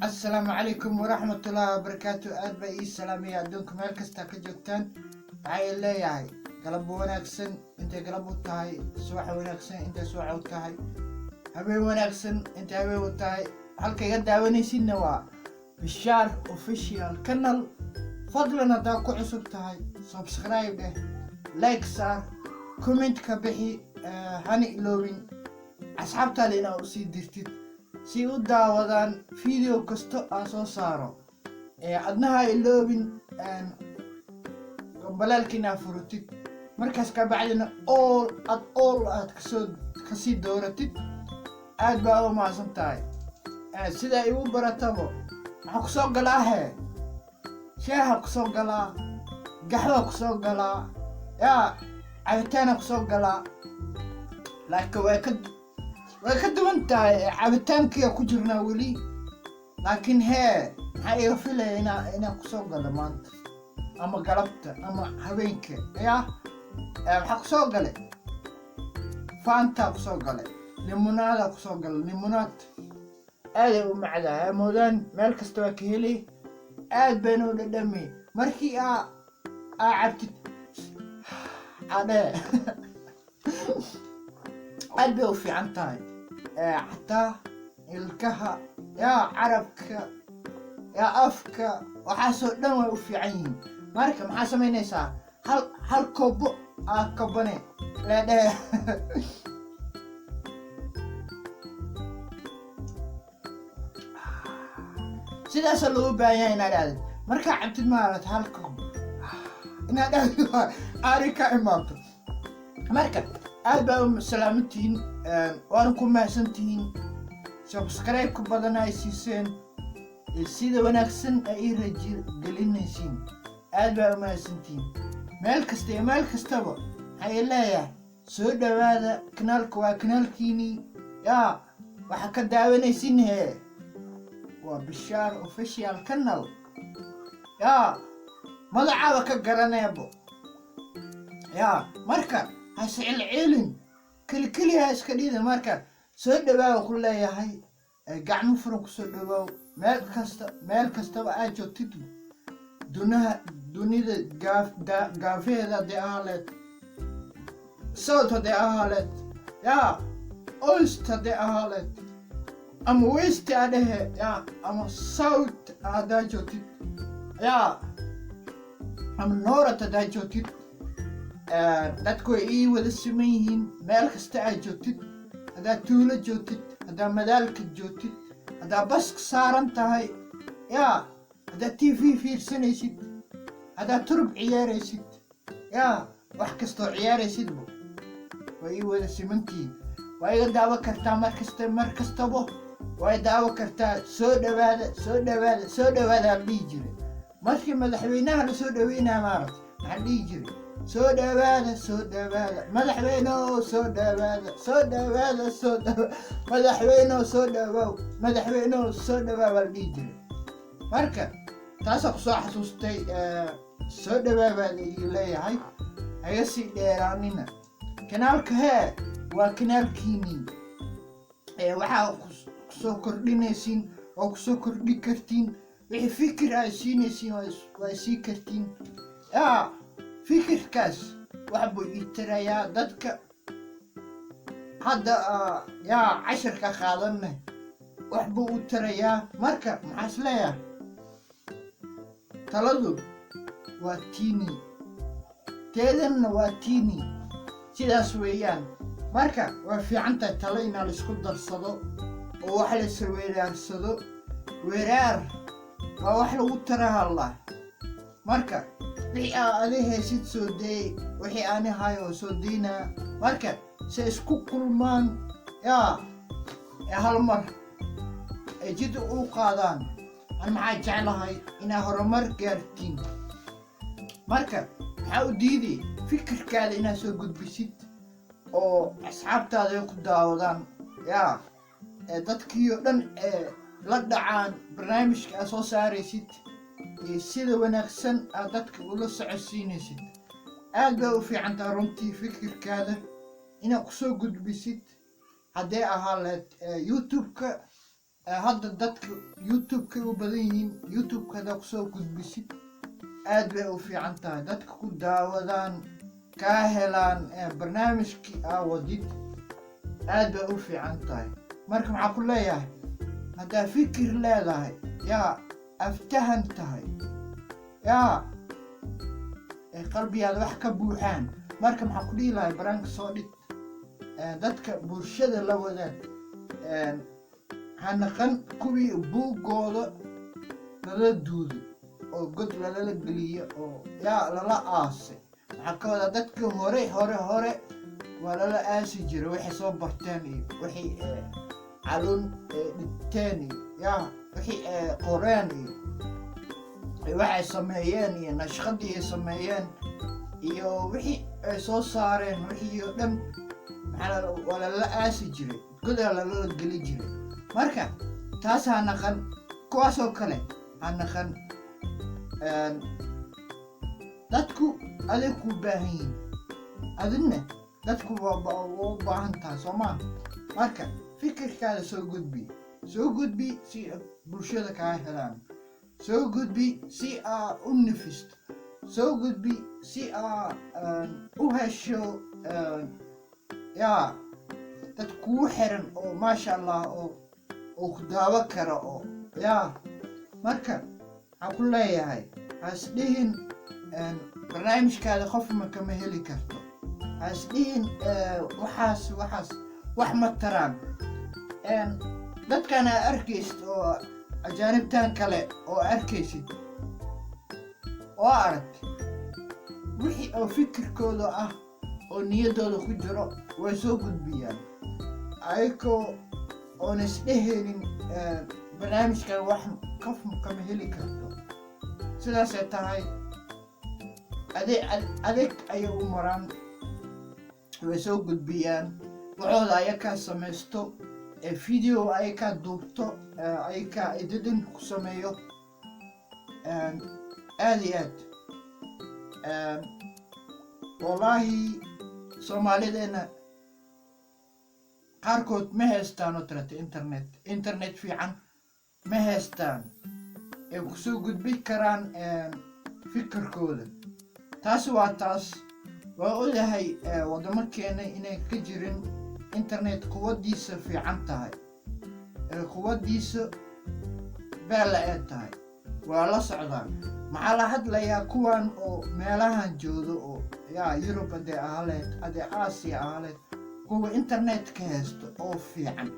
السلام عليكم ورحمة الله وبركاته. أد بأي سلام يا أدونكم هالكس تاكا جوتان هاي اللي ياهي قلب وناكسن انت قلب وتاهي سوحة وناكسن انت سوحة وتاهي هبي وناكسن انت هبي وتاهي هالكا يقد عوانيسين نوا بشار اوفيشيال كانال فضلنا داكو عصب تاهي سبسكرايب ده لايك صار كومنت كبحي هاني إلوين أصحابتا لنا أرسي ديرتيد si u daawadaan video kasta aan soo saaro adnaha iloobin gambalaalkiina furutid markaas ka bacdina all aad kasii dooratid aad baa u mahadsan tahay sida igu baratabo maxaa ku soo galaahe shaaha ku soo galaa gaxwa ku soo galaa yaa cabitaana ku soo galaa laakiin way ka duwan tahay cabitaankiya ku jirnaa weli laakiin maxaa iga filaya inaan kusoo galo maanta ama galabta ama habeenka maxaa kusoo gale faantaa kusoo gale limonaada kusoo gale limonaad aaday u macdaa moodaan meel kasta waa ka heli aad bayna u dhadhami markii aa cabtid adhee aad bay u fiican tahay حتى الكها يا عربك يا أفك وحاسو دم وفي عين مارك محاسة من يسا هل كوب كوبني لا ده سيدا سلو بايين على مركا عبتد مالت هل كوب إنا ده أريكا إمامتو مركا أهلا سلامتين وأنكم mahadsantihiin subscribe-ka badan ay siiseen sida wanaagsan ay rajigelinaysiin aad baa u mahadsantihiin meel kastaba waxay leeyahay soo dhawaada kanaalka waa kanaalkiinii yaa waxa ka daawanaysiin waa bishaar official channel yaa magacaaba ka garanaybo yaa marka هسعل علم كل هاش كديدة ماركا سود دواو كل هاي قاعد مفرق سود دواو مال كستا بأجو تدو دوني قافيه دا دي آلت صوت دي آلت يا أوست دي آلت أم ويست عليه يا أم صوت أداجو تدو يا أم نورة تداجو تدو dadku way ii wada siman yihiin meel kasta aad joogtid haddaad tuulo joogtid haddaad madaalka joogtid haddaad baska saaran tahay yaa haddaad tv fiirsanaysid haddaad turub ciyaaraysid yaa wax kastoo ciyaaraysidba way ii wada simantihiin waa iga daawo kartaa mar kastaba way daawo kartaa soo dhawaada aan dhihi jiray markii madaxweynaha la soo dhaweynaya maaragta maxaan dhihi jiray soo dhawaada madaxweyne soo dhawaada madaxweyne soo dhawaaw waa la dhihi jiray marka taasaa ku soo xasuustay soo dhawaa baa laigi leeyahay haga sii dheeraanina kanaalka waa kanaalkiinii waxaa kusoo kordhinaysiin oo kusoo kordhi kartiin wixii fikir ay siinaysiin waa sii kartiin yaa fikirkaas wax buu ii tirayaa dadka hadda yaa cashirka qaadanna wax buu u tirayaa marka maxaa is leeyahay taladu waa tiini teedanna waa tiini sidaas weeyaan marka waa fiican tahay talo inaa laisku darsado oo wax laisla weeraarsado weeraar waa wax lagu tirahallah marka wixii adi haysid soo deey wixii ani hayo soo deynaa marka se isku kulmaan yaa hal mar ay jid u qaadaan an maxaa jeclahay inaa horumar gaartiin marka maxaa u diiday fikirkaada inaad soo gudbisid oo asxaabtaada ku daawadaan yaa dadkii oo dhan la dhacaan barnaamijka aad soo saaraysid sida wanaagsan aad dadka ula socodsiinaysid aad bay u fiican tahay runtii fikirkaada inaad kusoo gudbisid haddee ahaa lahayd youtube-ka hadda dadka youtube-ka u badan yihiin youtube-ka haddaa kusoo gudbisid aad bay u fiican tahay dadka ku daawadaan kaa helaan barnaamijkii aa wadid aad bay u fiican tahay marka maxaa ku leeyahay haddaa fikir leedahay yaa aftahan tahay yaa qalbigaada wax ka buuxaan marka maxaa ku dhihi lahay baraanka soo dhig dadka bulshada la wadaag hanaqan kuwii buuggooda lala duuday oo god lalala geliyo oo yaa lala aasay waxaa ka wadaa dadkii hore waa lala aasi jiray waxay soo barteen iyo waxay calun dhigteen iyo yaa waxay qoreen iyo waxay sameeyeen iyo nashqadii ay sameeyeen iyo wixii ay soo saareen wixii oo dhan waa lala aasi jiray godaa lala geli jiray marka taas ha naqan kuwaasoo kale ha naqan dadku aday ku baahan yihiin adina dadku waa u baahan tahay soomaa marka fikirkaada soo gudbi si bulshada kaa helaan soo gudbi si aa u nifisto soo gudbi si aa u hesho yaa dad kuu xiran oo maasha allah oo ku daawo kara oo yaa marka waxaan ku leeyahay hasdhihin barnaamijkaada qofma kama heli karto hasdhihin waxaas wax ma taraan dadkan aa arkaysid oo ajaanibtan kale oo arkaysid oo aragti wixii oo fikirkooda ah oo niyaddooda ku jiro way soo gudbiyaan ayagoo oona isdheheynin barnaamijkan wax qofma kama heli karto sidaasay tahay adeeg ayay u maraan way soo gudbiyaan waxooda ayakaa samaysto video ayakaa duubto ayakaa editing ku sameeyo aad iyo aad wallaahi soomaalideena qaarkood ma haystaan oo tirata internet fiican ma haystaan ay kusoo gudbi karaan fikirkooda taasi waa taas waa odahay waddamo keenay inay ka jirin internet quwaddiisa fiican tahay quwaddiisa beela ee tahay waa la socdaan maxaa la hadlayaa kuwan oo meelahan joodo oo yaa yurub hadee ahaleed hadee aasiya ahaleed kuwa internetka haysto oo fiican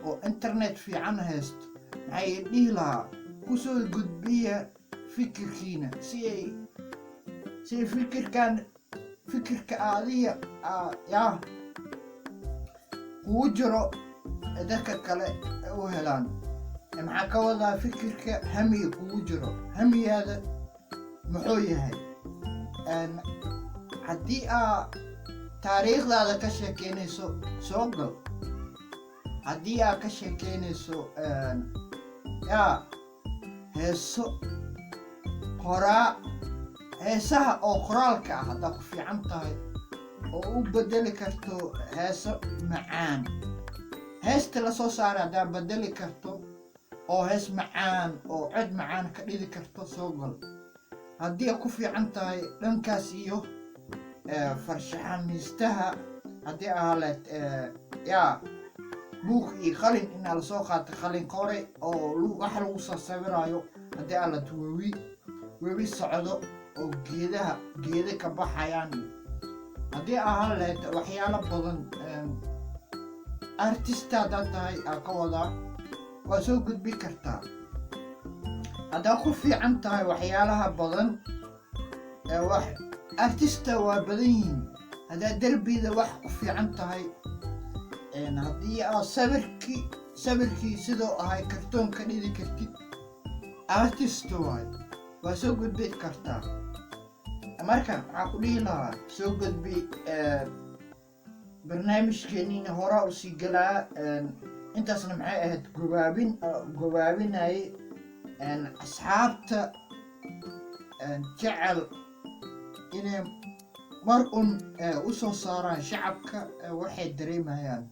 oo internet fiican haysto maxay dhihi lahaa kusoo gudbiya fikirkiina si fikirka adiga yaa kugu jiro dadka kale u helaan maxaa ka wadaa fikirka hamiga kugu jiro hamigaada muxuu yahay haddii aa taariikhdaada ka sheekeynayso soo gal haddii aa ka sheekeynayso yaa heeso heesaha oo qoraalka ah haddaa ku fiican tahay oo u bedeli karto heeso macaan heesta lasoo saaray haddaa bedeli karto oo hees macaan oo cod macaan ka dhidi karto soo gal haddii aa ku fiican tahay dhankaas iyo farshaxaniistaha haddii ahaleed yaa buug iyo qalin inaa lasoo qaato qalin qore oo wax lagu soo sawiraayo haddii aalad webi socdo oo geeda ka baxayaan haddii ahaleed waxyaalo badan artista haddaad tahay aa ka wadaa waa soo gudbi kartaa haddaa ku fiican tahay waxyaalaha badan artista waa badan yihiin haddaa derbida wax ku fiican tahay haddii aa sawirkii sidoo ahay kartoon ka dhidi kartid artist waa soo gudbi kartaa marka waxaa ku dhihi lahaa soo gudbi barnaamijkeeniina horaa usii galaa intaasna maxay ahayd gobaabinayay asxaabta jecel inay mar un u soo saaraan shacabka waxay dareemayaan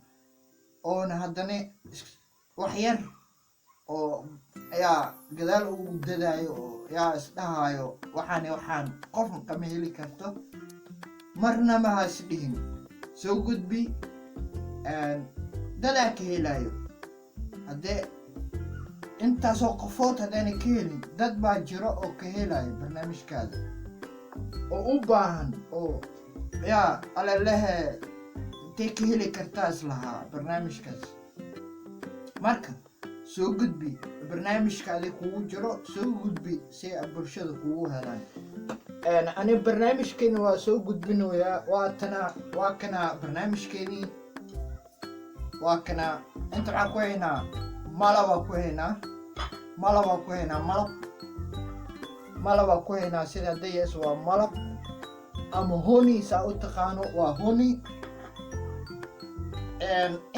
oona haddana waxyar oo ayaa gadaal ugu dadaayo oo yaa isdhahayo waxaan qof kama heli karto marna ma has dhihin soo gudbi dadaa ka helayo haddee intaasoo qofood haddaana ka helin dad baa jiro oo ka helayo barnaamijkaada oo u baahan oo yaa alalehe intay ka heli kartaa islahaa barnaamijkaas marka soo gudbi barnaamijkaadi kugu jiro soo gudbi si ay bulshada kugu helaan ani barnaamijkeeni waa soo gudbinayaa waa kana barnaamijkeeni waa kana inta waxaan ku haynaa malabaa ku haynaa sida dayas waa malab ama honi saa u taqaano waa honi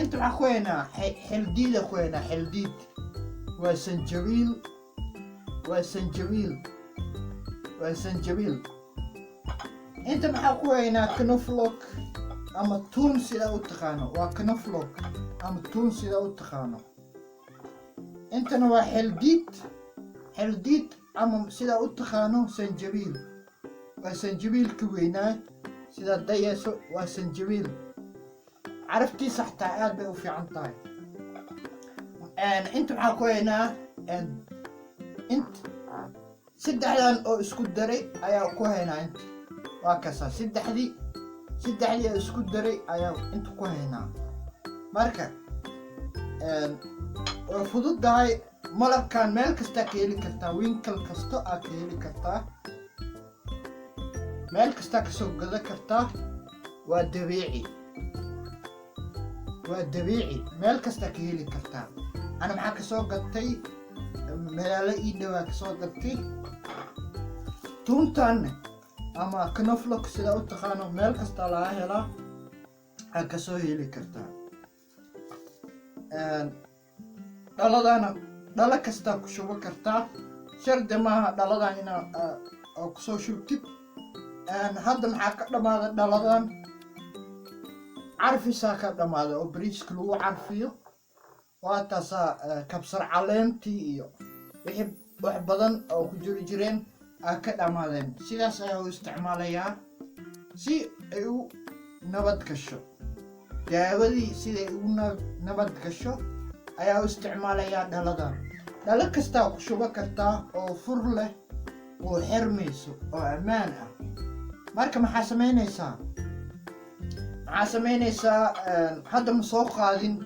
inta waxaan ku haynaa xildiida ku haynaa xildiid waa sanjabiil inta maxaa ku haynaa knoflock ama tuun sida u taqaano waa knoflock ama tuun sida u taqaano intana waa xildiid ama sida u taqaano sanjabiil waa sanjabiilka weynaa sida dayeeso waa sanjabiil caraftiisa xataa aad bay u fiican tahay inta waxaa ku haynaa saddexdan oo isku daray ayaa ku haynaa inta waa kasa saddexdii oo isku daray ayaa inta ku haynaa marka way fududahay malabkan meel kastaa ka heli kartaa winkal kasto aad ka heli kartaa meel kastaa kasoo gada kartaa waa dabiici meel kastaa ka heli kartaa ana maxaa kasoo gatay meelo ii dhawaa kasoo gatay tuuntan ama knoflock sida u taqaano meel kastaa laga helaa aad kasoo heli kartaa dhaladana dhalo kastaa ku shubo kartaa shardi maaha dhaladan inaa kusoo shubtid hadda maxaa ka dhammaada dhaladan carfisaa ka dhammaada oo bariiska lagu carfiyo waa taasaa kabsar caleentii iyo wax badan oo ku jiri jireen aa ka dhammaadeen sidaas ayaa u isticmaalayaa si ay u nabad gasho daawadii siday ugu nabad gasho ayaa u isticmaalayaa dhaladan dhalo kastaa ku shubo kartaa oo fur leh oo xirmayso oo ammaan ah marka maxaa samaynaysaa hadda ma soo qaadin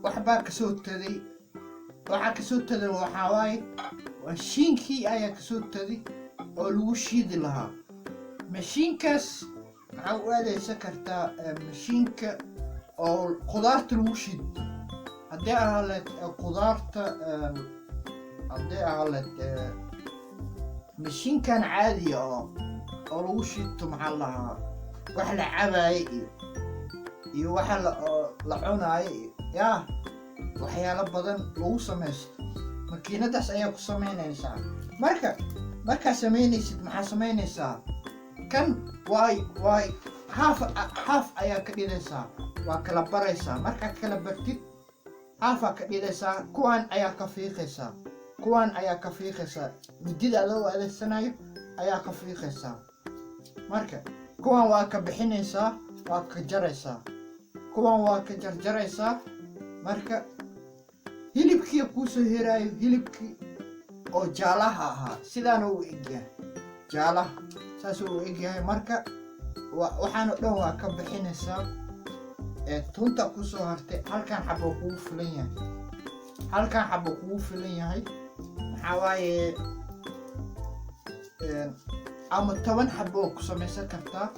waxbaa kasoo taday waxaa waaye mashiinkii ayaa kasoo taday oo lagu shiidi lahaa mashiinkaas maxaa u aadaysan kartaa mashiinka oo qudaarta lagu shiido haddii ahaleed qudaarta haddii ahaleed mashiinkan caadiya oo lagu shiidto maxaa lahaa wax la cabaaye iyo waxa la cunaayo yaa waxyaalo badan lagu samaysto makiinadaas ayaa ku samaynaysaa markaa samaynaysid maxaa samaynaysaa kan waay haaf ayaa ka dhigaysaa waa kala baraysaa markaa kala bartid haafaa ka dhigaysaa kuwaan ayaa ka fiiqaysaa midida adoo adeegsanayo ayaa ka fiiqaysaa marka kuwaan waa ka bixinaysaa waa ka jaraysaa kuwaan waa ka jarjaraysaa marka hilibkii kuusoo heraayo hilibkii oo jaalaha ahaa sidaana uu egyahay jaalaha saasuu u egyahay marka waxaana dhan waa ka bixinaysaa tunta kusoo hartay halkan xabo kugu filan yahay maxaa waaye ama 10 xabo ku samaysan kartaa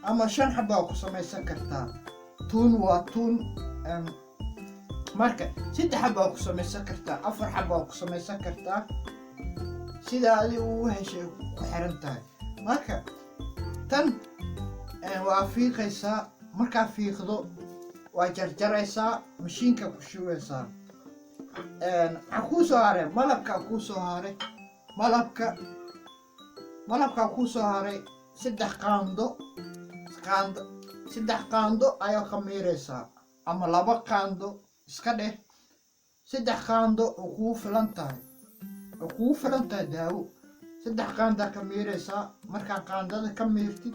ama 5 xabo ku samaysan kartaa tuun waa tuun marka 3 xabo ku samaysan kartaa 4 xabo ku samaysan kartaa sida adiga uu heshay ku xiran tahay marka tan waa fiiqaysaa markaa fiiqdo waa jarjaraysaa mashiinka ku shubeysaa maxaa kuu soo haray malabka kuu soo haray 3 qaando ayaa khamiiraysaa ama 2 qaando iska dheh saddex qaando oo kugu filan tahay daawo. saddex qaandaa ka miiraysaa. markaa qaandada ka miirtid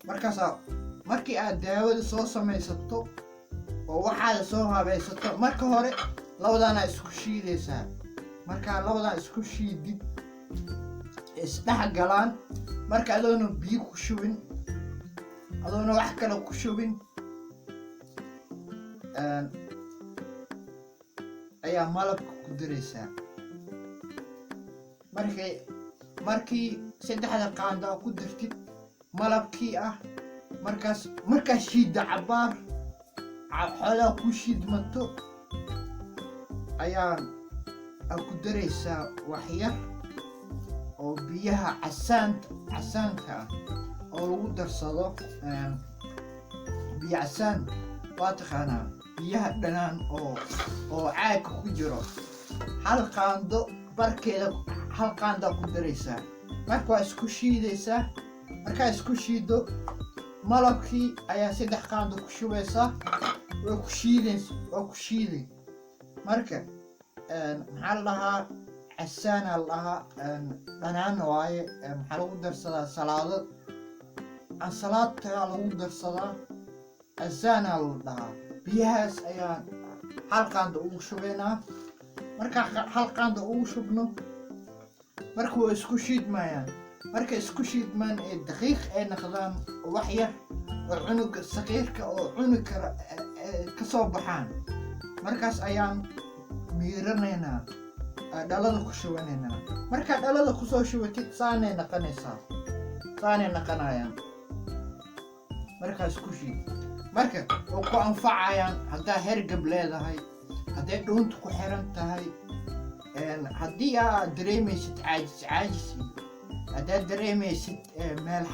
markaasaa markii aad daawada soo samaysato oo waxaad soo habaysato marka hore labadaana isku shiidaysaa. markaa labadan isku shiidid isdhex galaan marka adoona biyo ku shubin adoona wax kale ku shubin ayaa malabka ku daraysaa. markii saddexda qaanda ku dartid malabkii ah markaas shiidda cabaar xoolaha ku shiidmato ayaa ku daraysaa waxyar oo biyaha casaanka ah oo lagu darsado biyo casaan waa taqaanaa biyaha dhanaan oo caagka ku jiro. hal qaando barkeeda hal qaanda ku daraysaa. marka waa isku shiidaysaa. markaa isku shiido malabkii ayaa saddex qaando ku shubaysaa. waa ku shiiday. marka maxaa la dhahaa casaana la dhahaa dhanaan waaye. maxaa lagu darsadaa ansalaadkaa lagu darsadaa casaana la dhahaa. biyahaas ayaan hal qaando ugu shubaynaa. markaa hal qaando ugu shubno marka waa isku shiidmayaan. markay isku shiidmaan ee daqiiq ay noqdaan wax yar oo cunuga saqiirka oo cuni kara ka soo baxaan markaas ayaan miiranaynaa. dhalada ku shubanaynaa. markaa dhalada kusoo shubatid saanay naqanayaan. markaa isku shiid. marka oo ku anfacayaan haddaa hergab leedahay, hadday dhuunta ku xiran tahay, haddii aad dareemaysid caajis haddaad dareemaysid meel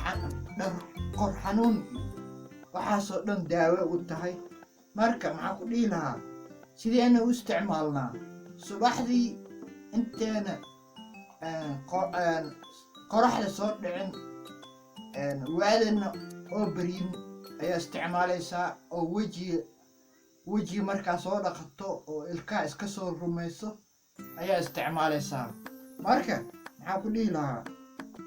qor xanuun waxaasoo dhan daawo u tahay. marka maxaa ku dhihi lahaa sideena u isticmaalnaa subaxdii inteena qoraxda soo dhicin waadana oo baryin ayaa isticmaalaysaa. oo weji markaa soo dhaqato oo ilkaha iska soo rumayso ayaa isticmaalaysaa. marka maxaa ku dhihi lahaa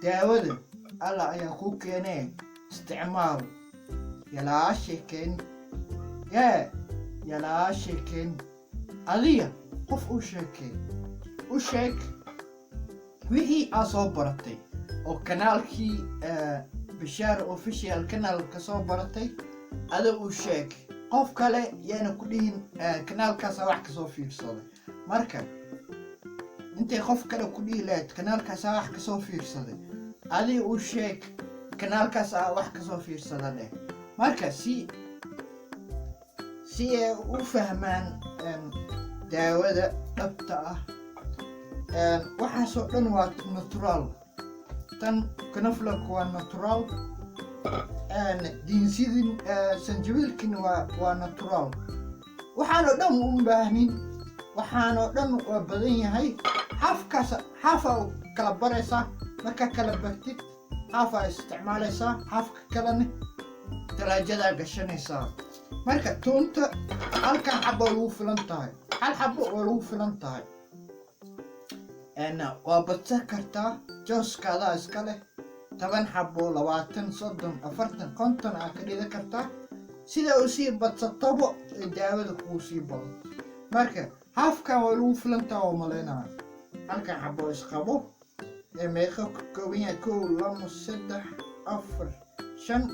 daawada alla ayaa kuu keenee isticmaal. yalaashekeen adiga qof u sheeg wixii aad soo baratay oo kanaalkii Bishaar Official kanaalka soo baratay adiga u sheeg. qof kale yaana ku dhihin kanaalkaas wax ka soo fiirsaday. marka intay qof kale ku dhihi lahayd kanaalkaas wax ka soo fiirsaday adiga u sheeg kanaalkaas wax ka soo fiirsada leh. marka si ay u fahmaan daawada dhabta ah. waxaasoo dhan waa natural. tan knoflook waa natural. diinsidin sanjabiilkina waa natural. waxaanoo dhan u baahnin. waxaanoo dhan waa badan yahay. xaafaa kala baraysaa. markaa kala bartid xaafaa isticmaalaysaa. xaafka kalena talaajadaa gashanaysaa. marka tuunta halkan xabo lagu filan tahay. hal xabo oo lagu filan tahay. waa badsan kartaa. jooskaadaa iska leh 10 xabo 20 30 40 50 aad ka dhigan kartaa. sida uu sii badsatobo daawada kugu sii badan. marka xaafkan waa lagu filan tahay oo malaynaa. halkan xabo isqabo meeqa ka kooban yahay 1 2 3 4 5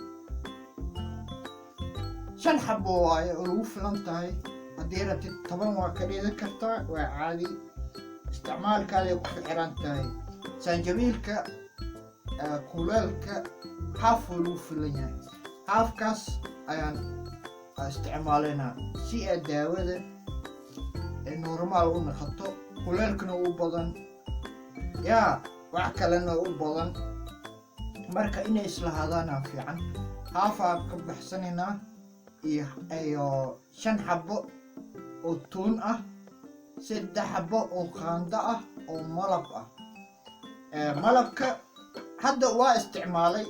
6 xabo waaye oo lagu filan tahay. haddii rabtid 10 waa ka dhigan kartaa. waa caadi isticmaalkaada ku xiran tahay. sanjabiilka kuleelka xaaf waa lagu filan yahay. xaafkaas ayaan isticmaalaynaa si ay daawada normaal u noqoto. kuleelkana u badan wax kalena u badan. marka inay islahaadaan fiican. xaafaa ka baxsanaynaa iyo 5 xabo oo tuun ah, 3 xabo oo qaando ah oo malab ah. malabka hadda waa isticmaalay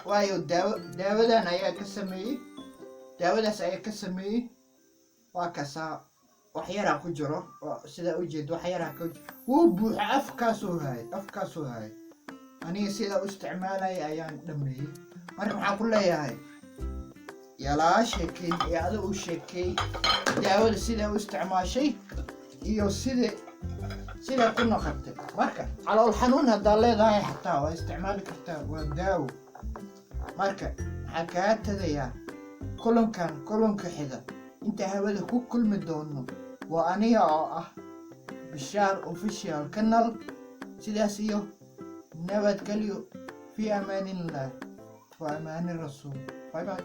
waayo daawadaas ayaa ka sameeyey waa kasaa waxyaraa ku jiro sida u jeed waxyaraa ku jiro wuu buuxa afkaasoo haay aniga sida u isticmaalaya ayaan dhameeyey marka maxaan ku leeyahay yalaa sheekeyn ee adiga u sheekay daawada sida u isticmaashay iyo sida ku noqotay marka calool xanuun haddaa leedahay xataa waa isticmaali kartaa waa daawo marka maxaa kaa tagayaa kulanka xiga inta hawada ku kulmi doono waa aniga oo ah Bishaar Official Channel sidaas iyo nabadgelyo fi amaanillah wa amaani rasuul bye bye